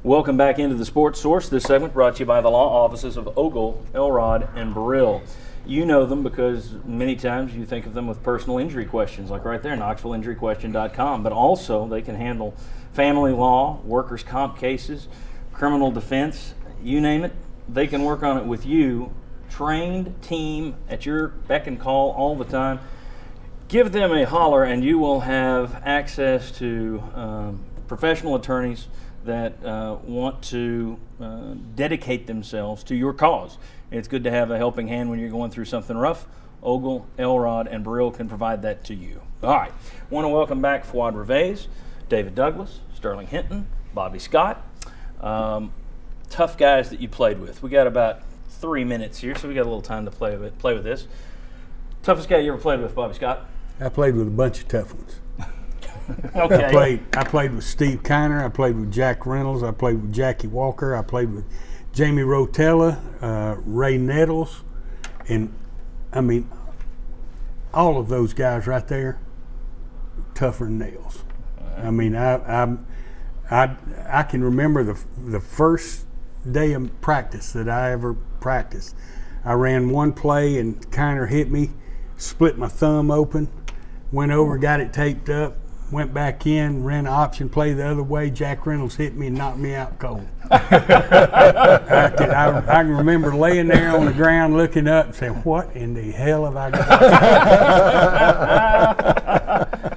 Welcome back into the Sports Source. This segment brought to you by the law offices of Ogle, Elrod, and Burrill. You know them because many times you think of them with personal injury questions, like right there, KnoxvilleInjuryQuestion.com. But also they can handle family law, workers' comp cases, criminal defense, you name it. They can work on it with you. Trained team at your beck and call all the time. Give them a holler and you will have access to professional attorneys that want to dedicate themselves to your cause. It's good to have a helping hand when you're going through something rough. Ogle, Elrod, and Burrill can provide that to you. All right. Want to welcome back Fuad Reveiz, David Douglas, Sterling Hinton, Bobby Scott. Tough guys that you played with. We got about 3 minutes here, so we got a little time to play with this. Toughest guy you ever played with, Bobby Scott? I played with a bunch of tough ones. Okay. I played with Steve Kiner. I played with Jack Reynolds. I played with Jackie Walker. I played with Jamie Rotella, Ray Nettles, and I mean, all of those guys right there, tougher than nails. I mean, I can remember the first day of practice that I ever practiced. I ran one play and Kiner hit me, split my thumb open, went over, got it taped up, went back in, ran an option play the other way. Jack Reynolds hit me and knocked me out cold. I can remember laying there on the ground looking up and saying, what in the hell have I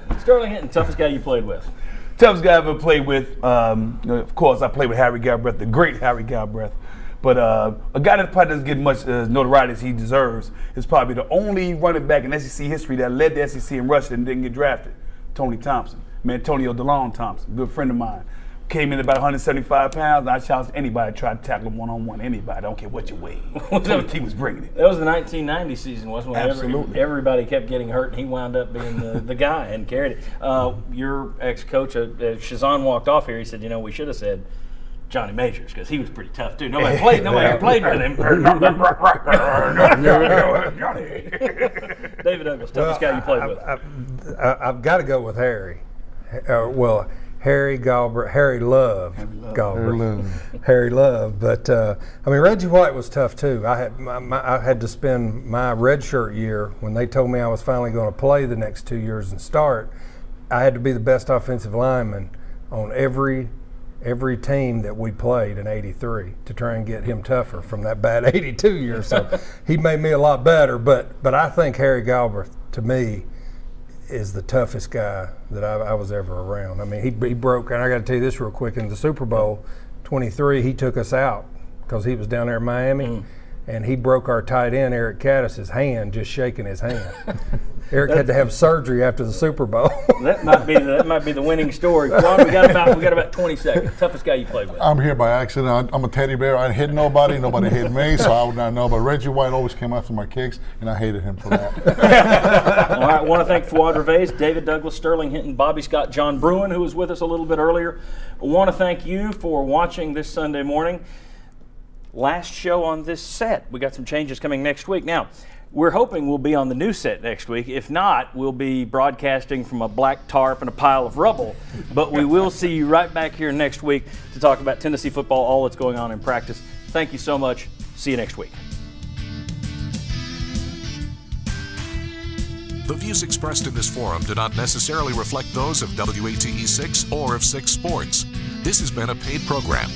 got? Sterling Hinton, toughest guy you played with? Toughest guy I've ever played with, of course, I played with Harry Galbraith, the great Harry Galbraith. But a guy that probably doesn't get much notoriety as he deserves is probably the only running back in SEC history that led the SEC in rushing and didn't get drafted. Tony Thompson, Antonio DeLong Thompson, good friend of mine. Came in about 175 pounds, and I challenged anybody to try to tackle him one-on-one. Anybody, I don't care what you weigh. He was bringing it. That was the 1990 season, wasn't it? Absolutely. Everybody kept getting hurt, and he wound up being the guy and carried it. Your ex-coach, Shazan, walked off here. He said, we should have said Johnny Majors, because he was pretty tough, too. Nobody played with him. David Douglas, toughest guy you played with. I've got to go with Harry. Harry Galbraith, Harry Love Galbraith, Harry Love. But Reggie White was tough too. I had to spend my redshirt year when they told me I was finally going to play the next 2 years and start. I had to be the best offensive lineman on every team that we played in '83 to try and get him tougher from that bad '82 year. So he made me a lot better. But I think Harry Galbraith, to me, is the toughest guy that I was ever around. I mean, he broke, and I got to tell you this real quick, in the Super Bowl 23, he took us out because he was down there in Miami, and he broke our tight end, Eric Caddis's hand, just shaking his hand. Eric had to have surgery after the Super Bowl. That might be the winning story. Juan, we got about 20 seconds. Toughest guy you played with? I'm here by accident. I'm a teddy bear. I hit nobody. Nobody hit me, so I would not know. But Reggie White always came after my kicks, and I hated him for that. All right, I want to thank Fuad Reveiz, David Douglas, Sterling Hinton, Bobby Scott, John Bruin, who was with us a little bit earlier. I want to thank you for watching this Sunday morning. Last show on this set. We got some changes coming next week. Now, we're hoping we'll be on the new set next week. If not, we'll be broadcasting from a black tarp and a pile of rubble. But we will see you right back here next week to talk about Tennessee football, all that's going on in practice. Thank you so much. See you next week. The views expressed in this forum do not necessarily reflect those of WATE 6 or of 6 Sports. This has been a paid program.